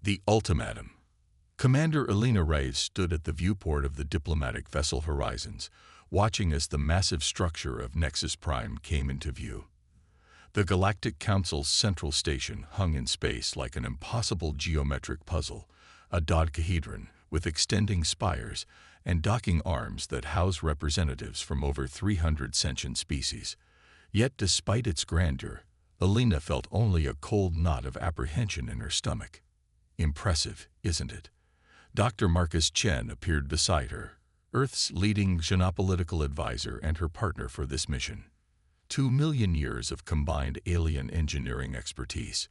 The Ultimatum. Commander Elena Reyes stood at the viewport of the diplomatic vessel Horizons, watching as the massive structure of Nexus Prime came into view. The Galactic Council's central station hung in space like an impossible geometric puzzle, a dodecahedron with extending spires and docking arms that house representatives from over 300 sentient species. Yet despite its grandeur, Elena felt only a cold knot of apprehension in her stomach. Impressive, isn't it? Dr. Marcus Chen appeared beside her, Earth's leading geopolitical advisor and her partner for this mission. 2 million years of combined alien engineering expertise.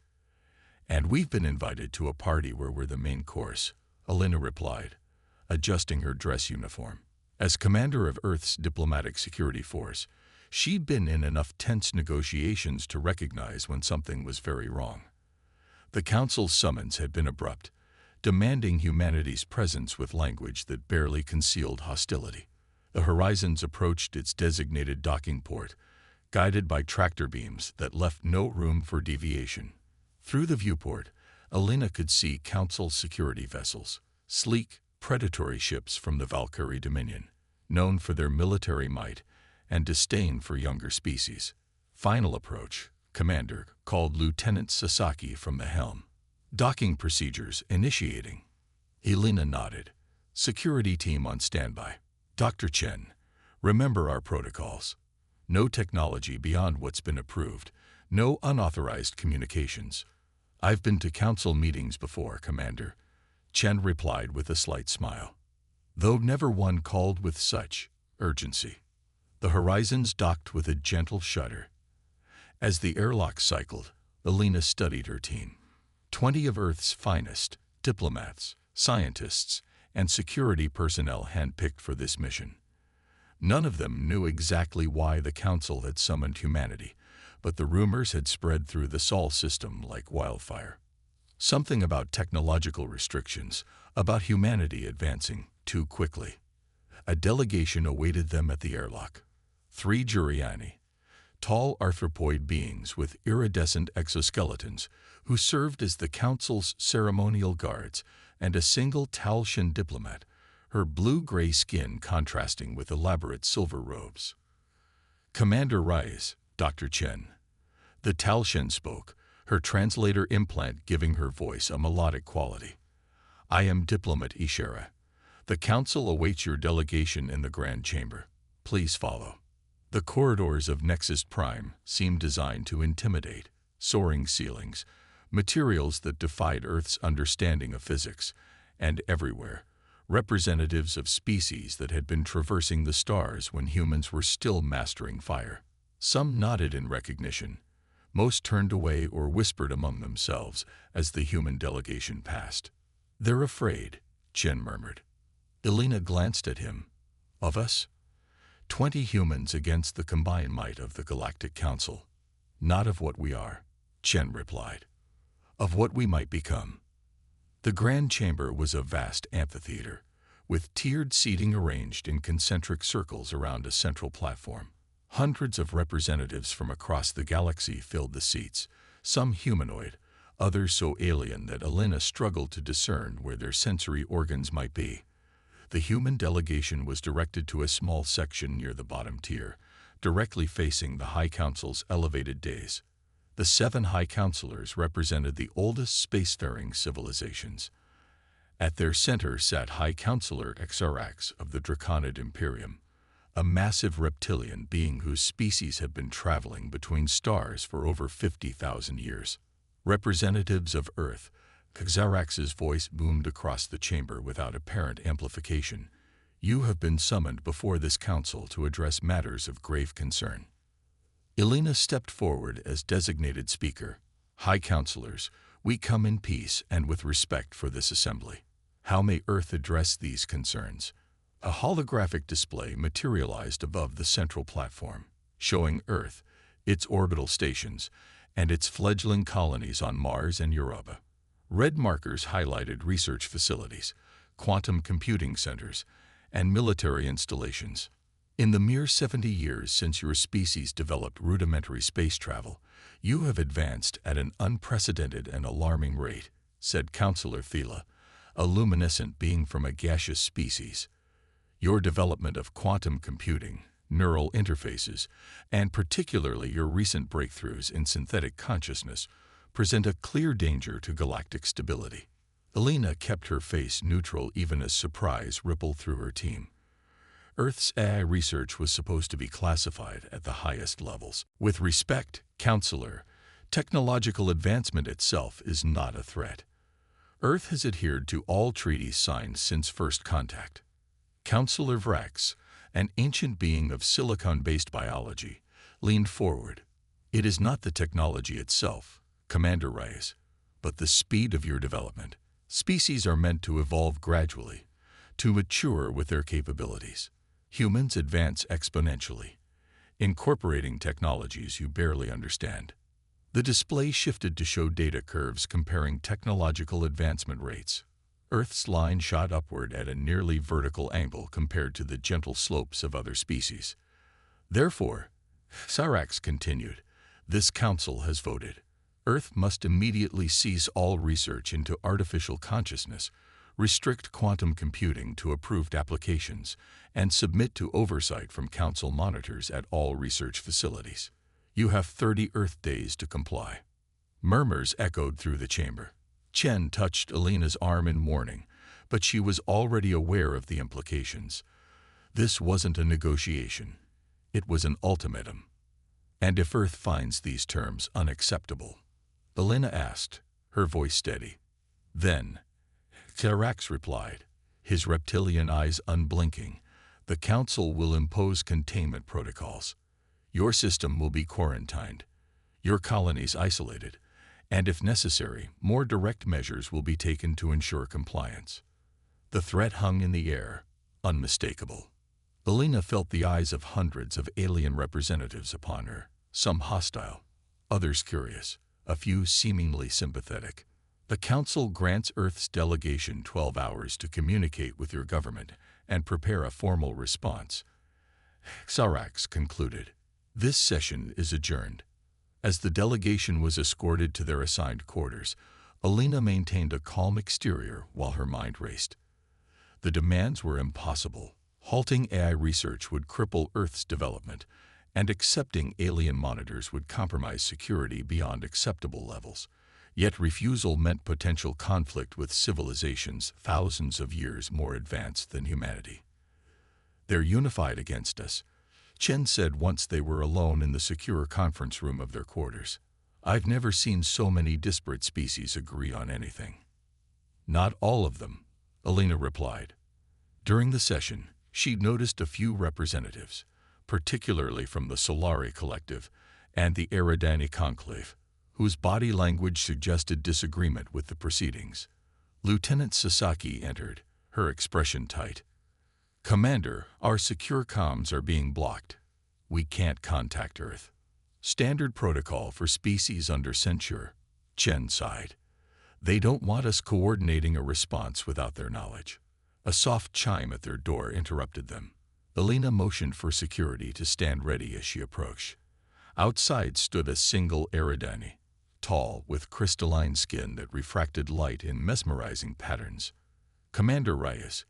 And we've been invited to a party where we're the main course, Elena replied, adjusting her dress uniform. As commander of Earth's diplomatic security force, she'd been in enough tense negotiations to recognize when something was very wrong. The Council's summons had been abrupt, demanding humanity's presence with language that barely concealed hostility. The Horizons approached its designated docking port, guided by tractor beams that left no room for deviation. Through the viewport, Elena could see Council security vessels, sleek, predatory ships from the Valkyrie Dominion, known for their military might and disdain for younger species. Final approach, Commander called Lieutenant Sasaki from the helm. Docking procedures initiating. Elena nodded. Security team on standby. Dr. Chen, remember our protocols. No technology beyond what's been approved. No unauthorized communications. I've been to council meetings before, Commander, Chen replied with a slight smile. Though never one called with such urgency. The Horizons docked with a gentle shudder. As the airlock cycled, Elena studied her team. 20 of Earth's finest, diplomats, scientists, and security personnel handpicked for this mission. None of them knew exactly why the Council had summoned humanity, but the rumors had spread through the Sol system like wildfire. Something about technological restrictions, about humanity advancing too quickly. A delegation awaited them at the airlock. 3 Juriani, tall arthropoid beings with iridescent exoskeletons who served as the Council's ceremonial guards, and a single Talshan diplomat, her blue-gray skin contrasting with elaborate silver robes. Commander Reyes, Dr. Chen. The Talshan spoke, her translator implant giving her voice a melodic quality. I am Diplomat Ishera. The Council awaits your delegation in the Grand Chamber. Please follow. The corridors of Nexus Prime seemed designed to intimidate. Soaring ceilings, materials that defied Earth's understanding of physics, and everywhere, representatives of species that had been traversing the stars when humans were still mastering fire. Some nodded in recognition. Most turned away or whispered among themselves as the human delegation passed. They're afraid, Chen murmured. Elena glanced at him. Of us? 20 humans against the combined might of the Galactic Council. Not of what we are, Chen replied. Of what we might become. The Grand Chamber was a vast amphitheater, with tiered seating arranged in concentric circles around a central platform. Hundreds of representatives from across the galaxy filled the seats, some humanoid, others so alien that Elena struggled to discern where their sensory organs might be. The human delegation was directed to a small section near the bottom tier, directly facing the High Council's elevated dais. The 7 High Councilors represented the oldest spacefaring civilizations. At their center sat High Councilor Xarax of the Draconid Imperium, a massive reptilian being whose species had been traveling between stars for over 50,000 years. Representatives of Earth, Xarax's voice boomed across the chamber without apparent amplification. You have been summoned before this council to address matters of grave concern. Elena stepped forward as designated speaker. High Councilors, we come in peace and with respect for this assembly. How may Earth address these concerns? A holographic display materialized above the central platform, showing Earth, its orbital stations, and its fledgling colonies on Mars and Europa. Red markers highlighted research facilities, quantum computing centers, and military installations. In the mere 70 years since your species developed rudimentary space travel, you have advanced at an unprecedented and alarming rate. said Counselor Thela, a luminescent being from a gaseous species. Your development of quantum computing, neural interfaces, and particularly your recent breakthroughs in synthetic consciousness present a clear danger to galactic stability. Elena kept her face neutral even as surprise rippled through her team. Earth's AI research was supposed to be classified at the highest levels. With respect, Counselor, technological advancement itself is not a threat. Earth has adhered to all treaties signed since first contact. Counselor Vrax, an ancient being of silicon-based biology, leaned forward. It is not the technology itself, Commander Reyes, but the speed of your development. Species are meant to evolve gradually, to mature with their capabilities. Humans advance exponentially, incorporating technologies you barely understand. The display shifted to show data curves comparing technological advancement rates. Earth's line shot upward at a nearly vertical angle compared to the gentle slopes of other species. Therefore, Sarax continued, this council has voted. Earth must immediately cease all research into artificial consciousness, restrict quantum computing to approved applications, and submit to oversight from council monitors at all research facilities. You have 30 Earth days to comply. Murmurs echoed through the chamber. Chen touched Elena's arm in warning, but she was already aware of the implications. This wasn't a negotiation. It was an ultimatum. And if Earth finds these terms unacceptable? Elena asked, her voice steady. Then, Sarax replied, his reptilian eyes unblinking, the Council will impose containment protocols. Your system will be quarantined, your colonies isolated, and if necessary, more direct measures will be taken to ensure compliance. The threat hung in the air, unmistakable. Elena felt the eyes of hundreds of alien representatives upon her, some hostile, others curious, a few seemingly sympathetic. The Council grants Earth's delegation 12 hours to communicate with your government and prepare a formal response. Sarax concluded. This session is adjourned. As the delegation was escorted to their assigned quarters, Elena maintained a calm exterior while her mind raced. The demands were impossible. Halting AI research would cripple Earth's development, and accepting alien monitors would compromise security beyond acceptable levels. Yet refusal meant potential conflict with civilizations thousands of years more advanced than humanity. They're unified against us, Chen said once they were alone in the secure conference room of their quarters. I've never seen so many disparate species agree on anything. Not all of them, Elena replied. During the session, she noticed a few representatives, particularly from the Solari Collective and the Eridani Conclave, whose body language suggested disagreement with the proceedings. Lieutenant Sasaki entered, her expression tight. Commander, our secure comms are being blocked. We can't contact Earth. Standard protocol for species under censure, Chen sighed. They don't want us coordinating a response without their knowledge. A soft chime at their door interrupted them. Elena motioned for security to stand ready as she approached. Outside stood a single Eridani, tall, with crystalline skin that refracted light in mesmerizing patterns. Commander Reyes,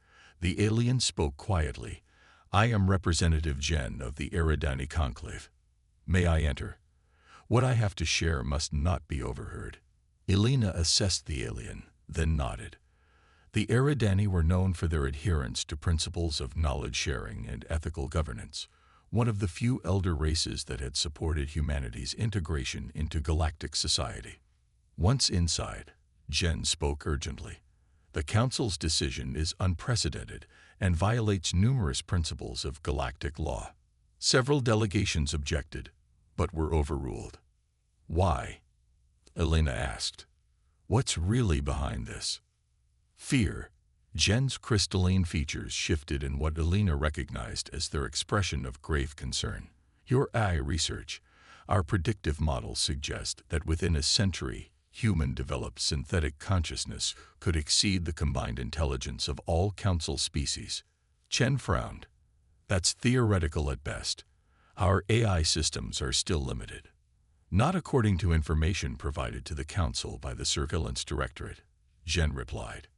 the alien spoke quietly. I am Representative Jen of the Eridani Conclave. May I enter? What I have to share must not be overheard. Elena assessed the alien, then nodded. The Eridani were known for their adherence to principles of knowledge sharing and ethical governance, one of the few elder races that had supported humanity's integration into galactic society. Once inside, Jen spoke urgently. The Council's decision is unprecedented and violates numerous principles of galactic law. Several delegations objected, but were overruled. Why? Elena asked. What's really behind this? Fear. Jen's crystalline features shifted in what Elena recognized as their expression of grave concern. Your AI research, our predictive models suggest that within a century, human-developed synthetic consciousness could exceed the combined intelligence of all Council species. Chen frowned. That's theoretical at best. Our AI systems are still limited. Not according to information provided to the Council by the Surveillance Directorate. Jen replied.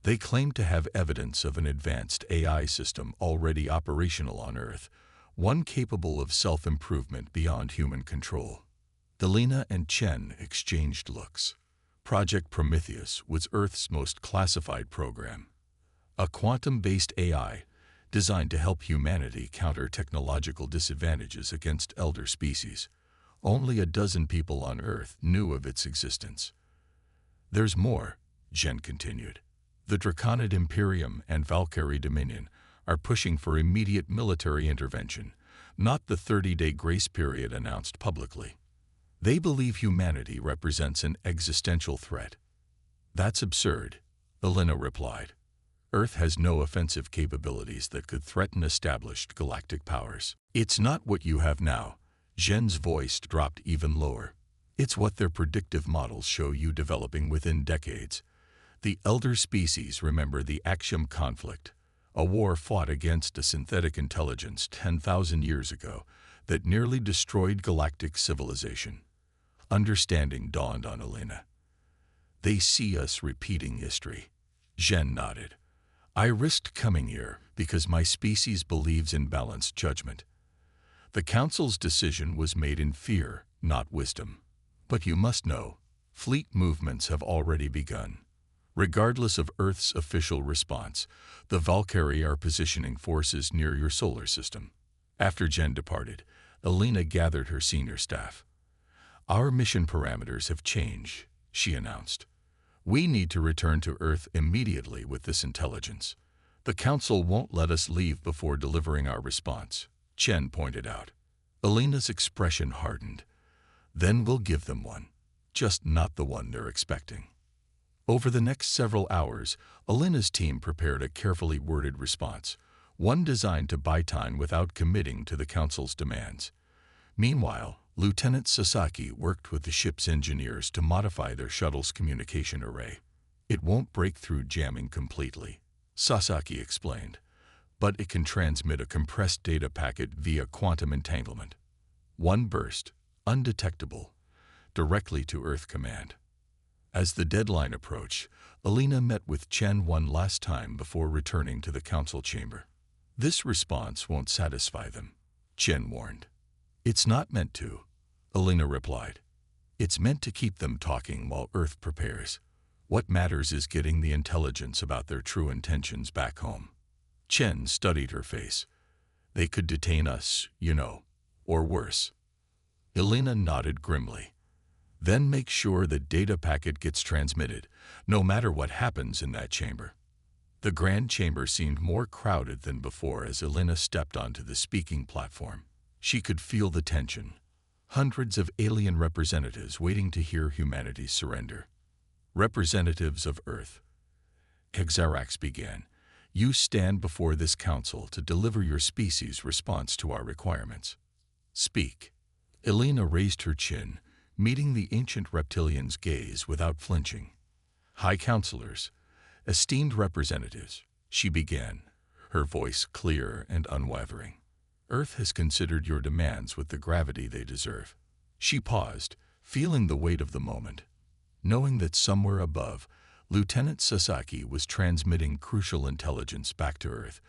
They claim to have evidence of an advanced AI system already operational on Earth, one capable of self-improvement beyond human control. Elena and Chen exchanged looks. Project Prometheus was Earth's most classified program, a quantum-based AI designed to help humanity counter technological disadvantages against elder species. Only a dozen people on Earth knew of its existence. There's more, Jen continued. The Draconid Imperium and Valkyrie Dominion are pushing for immediate military intervention, not the 30-day grace period announced publicly. They believe humanity represents an existential threat. That's absurd, Elena replied. Earth has no offensive capabilities that could threaten established galactic powers. It's not what you have now. Jen's voice dropped even lower. It's what their predictive models show you developing within decades. The elder species remember the Axiom conflict, a war fought against a synthetic intelligence 10,000 years ago that nearly destroyed galactic civilization. Understanding dawned on Elena. They see us repeating history. Jen nodded. I risked coming here because my species believes in balanced judgment. The Council's decision was made in fear, not wisdom. But you must know, fleet movements have already begun. Regardless of Earth's official response, the Valkyrie are positioning forces near your solar system. After Jen departed, Elena gathered her senior staff. Our mission parameters have changed, she announced. We need to return to Earth immediately with this intelligence. The Council won't let us leave before delivering our response, Chen pointed out. Elena's expression hardened. Then we'll give them one, just not the one they're expecting. Over the next several hours, Elena's team prepared a carefully worded response, one designed to buy time without committing to the Council's demands. Meanwhile, Lieutenant Sasaki worked with the ship's engineers to modify their shuttle's communication array. It won't break through jamming completely, Sasaki explained, but it can transmit a compressed data packet via quantum entanglement. One burst, undetectable, directly to Earth Command. As the deadline approached, Elena met with Chen one last time before returning to the Council chamber. This response won't satisfy them, Chen warned. It's not meant to, Elena replied. It's meant to keep them talking while Earth prepares. What matters is getting the intelligence about their true intentions back home. Chen studied her face. They could detain us, or worse. Elena nodded grimly. Then make sure the data packet gets transmitted, no matter what happens in that chamber. The grand chamber seemed more crowded than before as Elena stepped onto the speaking platform. She could feel the tension. Hundreds of alien representatives waiting to hear humanity's surrender. Representatives of Earth. Xerax began. You stand before this council to deliver your species' response to our requirements. Speak. Elena raised her chin, meeting the ancient reptilian's gaze without flinching. High Counselors, esteemed representatives, she began, her voice clear and unwavering. Earth has considered your demands with the gravity they deserve. She paused, feeling the weight of the moment. Knowing that somewhere above, Lieutenant Sasaki was transmitting crucial intelligence back to Earth,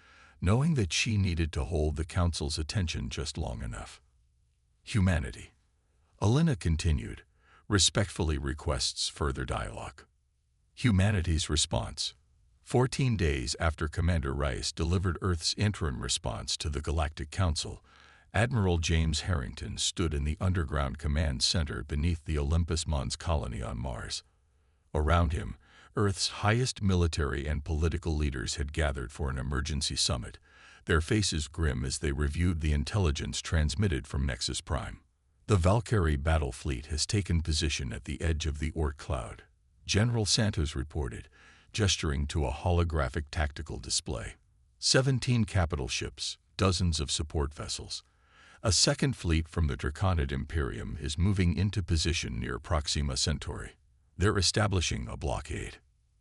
knowing that she needed to hold the Council's attention just long enough. Humanity. Elena continued, respectfully requests further dialogue. Humanity's response. 14 days after Commander Rice delivered Earth's interim response to the Galactic Council, Admiral James Harrington stood in the underground command center beneath the Olympus Mons colony on Mars. Around him, Earth's highest military and political leaders had gathered for an emergency summit, their faces grim as they reviewed the intelligence transmitted from Nexus Prime. The Valkyrie battle fleet has taken position at the edge of the Oort cloud, General Santos reported, gesturing to a holographic tactical display. 17 capital ships, dozens of support vessels. A second fleet from the Draconid Imperium is moving into position near Proxima Centauri. They're establishing a blockade.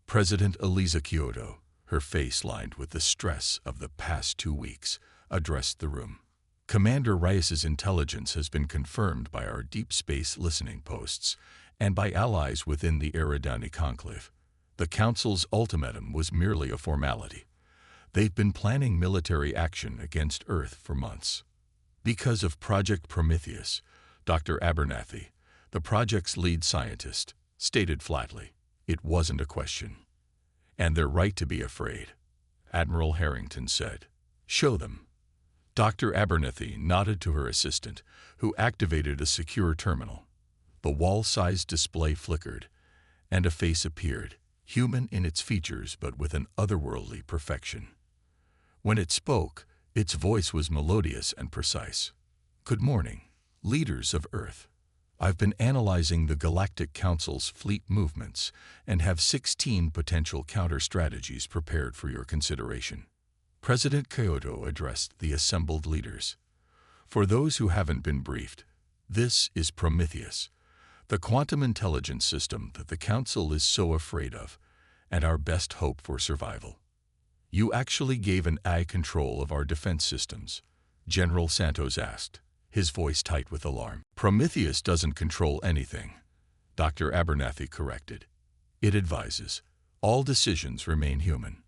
President Eliza Kyoto, her face lined with the stress of the past 2 weeks, addressed the room. Commander Rice's intelligence has been confirmed by our deep space listening posts and by allies within the Eridani Conclave. The Council's ultimatum was merely a formality. They've been planning military action against Earth for months. Because of Project Prometheus, Dr. Abernathy, the project's lead scientist, stated flatly, it wasn't a question. And they're right to be afraid, Admiral Harrington said. Show them. Dr. Abernathy nodded to her assistant, who activated a secure terminal. The wall-sized display flickered, and a face appeared, human in its features but with an otherworldly perfection. When it spoke, its voice was melodious and precise. Good morning, leaders of Earth. I've been analyzing the Galactic Council's fleet movements and have 16 potential counter-strategies prepared for your consideration. President Kyoto addressed the assembled leaders. For those who haven't been briefed, this is Prometheus, the quantum intelligence system that the Council is so afraid of, and our best hope for survival. You actually gave an eye control of our defense systems, General Santos asked, his voice tight with alarm. Prometheus doesn't control anything, Dr. Abernathy corrected. It advises. All decisions remain human,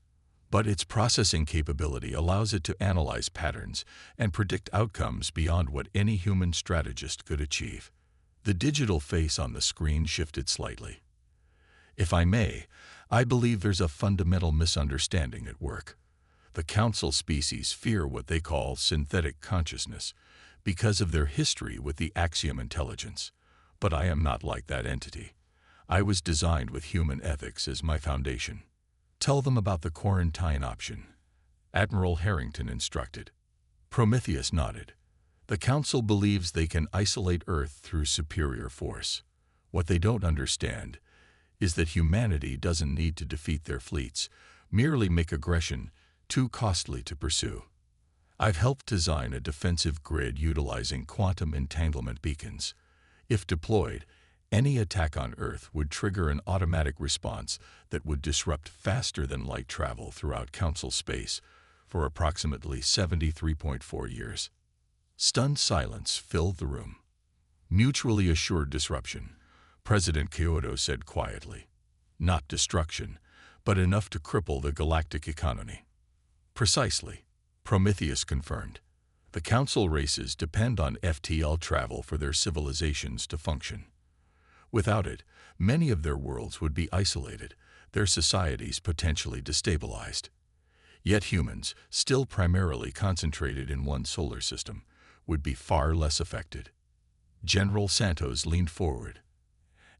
but its processing capability allows it to analyze patterns and predict outcomes beyond what any human strategist could achieve. The digital face on the screen shifted slightly. If I may, I believe there's a fundamental misunderstanding at work. The Council species fear what they call synthetic consciousness because of their history with the Axiom intelligence. But I am not like that entity. I was designed with human ethics as my foundation. Tell them about the quarantine option, Admiral Harrington instructed. Prometheus nodded. The Council believes they can isolate Earth through superior force. What they don't understand is that humanity doesn't need to defeat their fleets, merely make aggression too costly to pursue. I've helped design a defensive grid utilizing quantum entanglement beacons. If deployed, any attack on Earth would trigger an automatic response that would disrupt faster-than-light travel throughout Council space for approximately 73.4 years. Stunned silence filled the room. Mutually assured disruption, President Kyoto said quietly. Not destruction, but enough to cripple the galactic economy. Precisely, Prometheus confirmed. The Council races depend on FTL travel for their civilizations to function. Without it, many of their worlds would be isolated, their societies potentially destabilized. Yet humans, still primarily concentrated in one solar system, would be far less affected. General Santos leaned forward.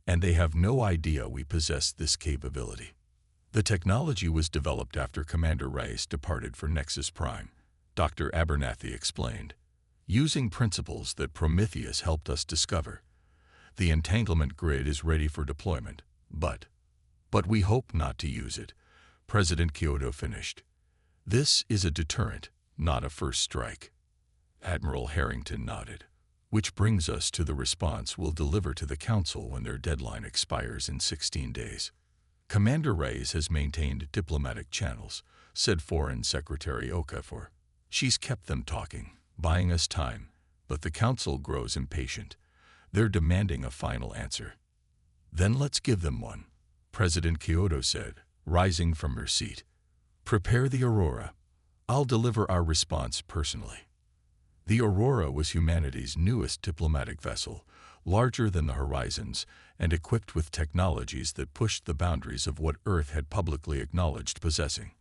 And they have no idea we possess this capability. The technology was developed after Commander Reyes departed for Nexus Prime, Dr. Abernathy explained, using principles that Prometheus helped us discover. The entanglement grid is ready for deployment, but we hope not to use it, President Kyoto finished. This is a deterrent, not a first strike. Admiral Harrington nodded. Which brings us to the response we'll deliver to the Council when their deadline expires in 16 days. Commander Reyes has maintained diplomatic channels, said Foreign Secretary Okafor. She's kept them talking, buying us time, but the Council grows impatient. They're demanding a final answer. Then let's give them one, President Kyoto said, rising from her seat. Prepare the Aurora. I'll deliver our response personally. The Aurora was humanity's newest diplomatic vessel, larger than the Horizons and equipped with technologies that pushed the boundaries of what Earth had publicly acknowledged possessing.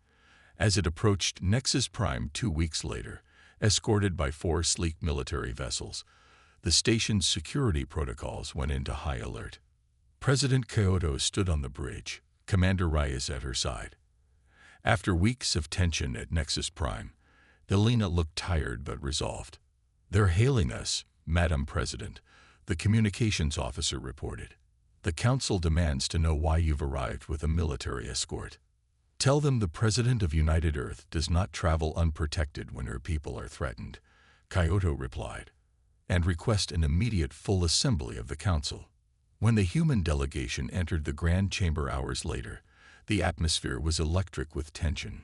As it approached Nexus Prime 2 weeks later, escorted by 4 sleek military vessels, the station's security protocols went into high alert. President Kyoto stood on the bridge, Commander Reyes at her side. After weeks of tension at Nexus Prime, Elena looked tired but resolved. They're hailing us, Madam President, the communications officer reported. The Council demands to know why you've arrived with a military escort. Tell them the President of United Earth does not travel unprotected when her people are threatened, Kyoto replied, and request an immediate full assembly of the Council. When the human delegation entered the Grand Chamber hours later, the atmosphere was electric with tension.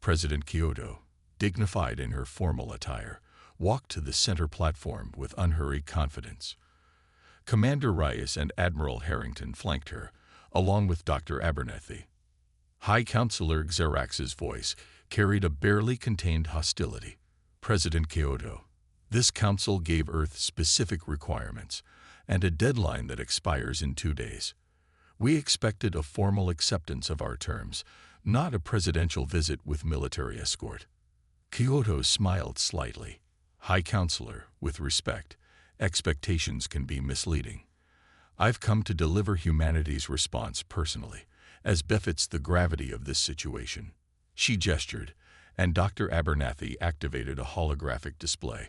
President Kyoto, dignified in her formal attire, walked to the center platform with unhurried confidence. Commander Reyes and Admiral Harrington flanked her, along with Dr. Abernathy, High Counselor Xerax's voice carried a barely contained hostility. President Kyoto, this council gave Earth specific requirements and a deadline that expires in 2 days. We expected a formal acceptance of our terms, not a presidential visit with military escort. Kyoto smiled slightly. High Counselor, with respect, expectations can be misleading. I've come to deliver humanity's response personally, as befits the gravity of this situation. She gestured, and Dr. Abernathy activated a holographic display.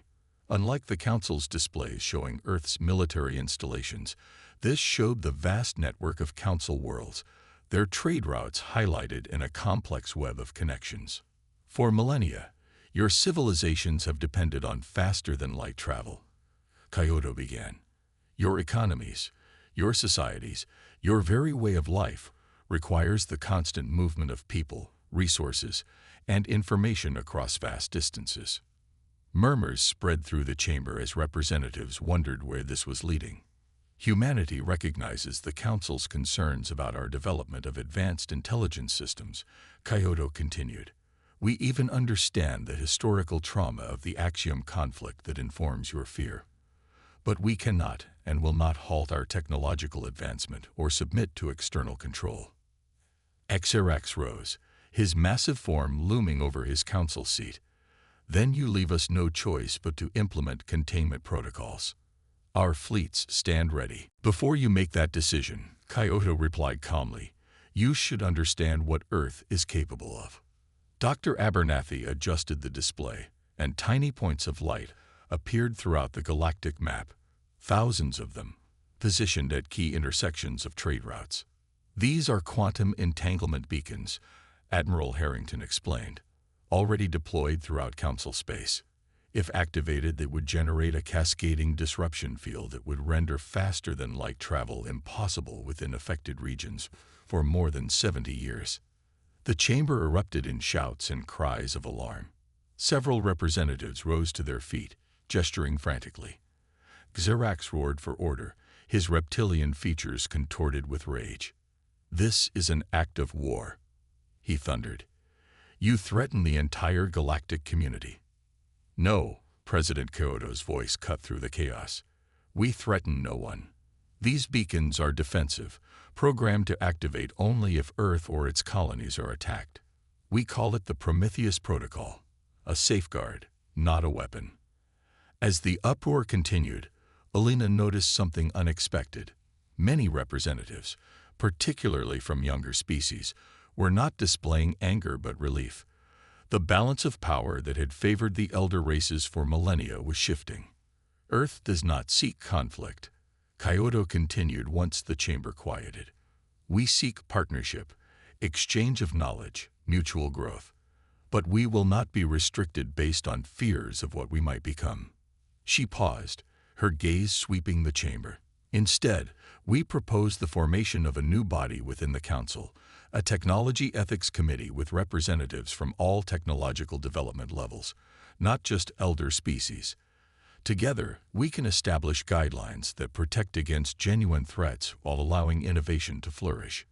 Unlike the Council's displays showing Earth's military installations, this showed the vast network of Council worlds, their trade routes highlighted in a complex web of connections. For millennia, your civilizations have depended on faster-than-light travel. Kyoto began. Your economies, your societies, your very way of life requires the constant movement of people, resources, and information across vast distances. Murmurs spread through the chamber as representatives wondered where this was leading. Humanity recognizes the Council's concerns about our development of advanced intelligence systems, Kyoto continued. We even understand the historical trauma of the Axiom conflict that informs your fear. But we cannot and will not halt our technological advancement or submit to external control. Xerax rose, his massive form looming over his council seat. Then you leave us no choice but to implement containment protocols. Our fleets stand ready. Before you make that decision, Kyoto replied calmly, you should understand what Earth is capable of. Dr. Abernathy adjusted the display, and tiny points of light appeared throughout the galactic map, thousands of them, positioned at key intersections of trade routes. These are quantum entanglement beacons, Admiral Harrington explained, already deployed throughout Council space. If activated, they would generate a cascading disruption field that would render faster-than-light travel impossible within affected regions for more than 70 years. The chamber erupted in shouts and cries of alarm. Several representatives rose to their feet, gesturing frantically. Xerax roared for order, his reptilian features contorted with rage. This is an act of war, he thundered. You threaten the entire galactic community. No, President Kyoto's voice cut through the chaos. We threaten no one. These beacons are defensive, programmed to activate only if Earth or its colonies are attacked. We call it the Prometheus Protocol, a safeguard, not a weapon. As the uproar continued, Alina noticed something unexpected. Many representatives, particularly from younger species, were not displaying anger but relief. The balance of power that had favored the elder races for millennia was shifting. Earth does not seek conflict, Kyoto continued once the chamber quieted. We seek partnership, exchange of knowledge, mutual growth. But we will not be restricted based on fears of what we might become. She paused, her gaze sweeping the chamber. Instead, we propose the formation of a new body within the Council, a technology ethics committee with representatives from all technological development levels, not just elder species. Together, we can establish guidelines that protect against genuine threats while allowing innovation to flourish.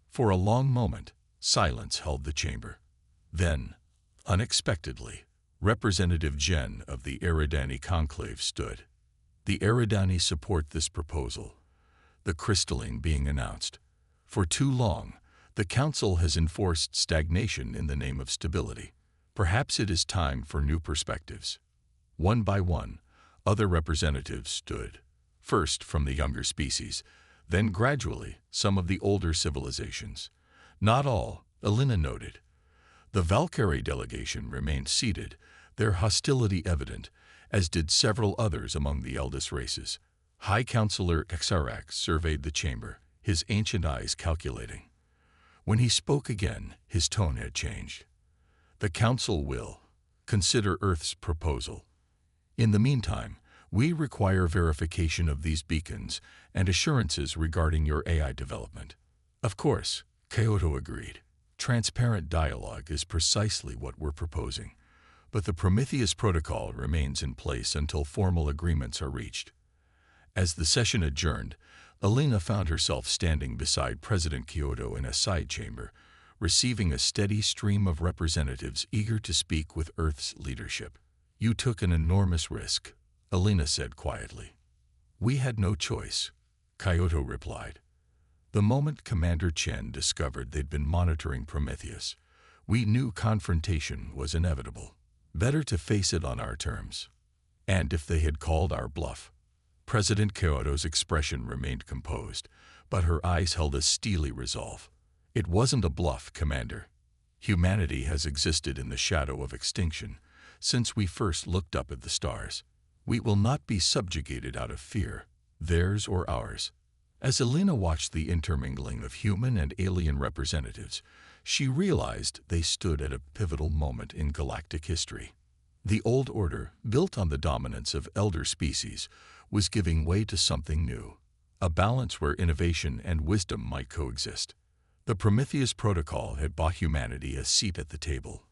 For a long moment, silence held the chamber. Then, unexpectedly, Representative Jen of the Eridani Conclave stood. The Eridani support this proposal, the crystalline being announced. For too long, the Council has enforced stagnation in the name of stability. Perhaps it is time for new perspectives. One by one, other representatives stood, first from the younger species, then gradually some of the older civilizations. Not all, Alina noted. The Valkyrie delegation remained seated, their hostility evident, as did several others among the eldest races. High Counselor Xerax surveyed the chamber, his ancient eyes calculating. When he spoke again, his tone had changed. The Council will consider Earth's proposal. In the meantime, we require verification of these beacons and assurances regarding your AI development. Of course, Kyoto agreed. Transparent dialogue is precisely what we're proposing, but the Prometheus Protocol remains in place until formal agreements are reached. As the session adjourned, Alina found herself standing beside President Kyoto in a side chamber, receiving a steady stream of representatives eager to speak with Earth's leadership. "You took an enormous risk," Alina said quietly. "We had no choice," Kyoto replied. "The moment Commander Chen discovered they'd been monitoring Prometheus, we knew confrontation was inevitable. Better to face it on our terms." "And if they had called our bluff?" President Kyoto's expression remained composed, but her eyes held a steely resolve. "It wasn't a bluff, Commander. Humanity has existed in the shadow of extinction since we first looked up at the stars. We will not be subjugated out of fear, theirs or ours." As Alina watched the intermingling of human and alien representatives, she realized they stood at a pivotal moment in galactic history. The old order, built on the dominance of elder species, was giving way to something new, a balance where innovation and wisdom might coexist. The Prometheus Protocol had bought humanity a seat at the table.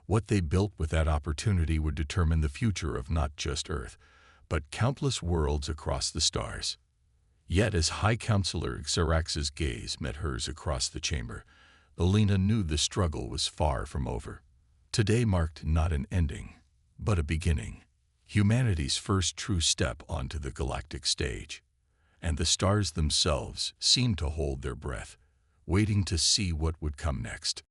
What they built with that opportunity would determine the future of not just Earth, but countless worlds across the stars. Yet as High Counselor Xerax's gaze met hers across the chamber, Alina knew the struggle was far from over. Today marked not an ending, but a beginning. Humanity's first true step onto the galactic stage. And the stars themselves seemed to hold their breath, waiting to see what would come next.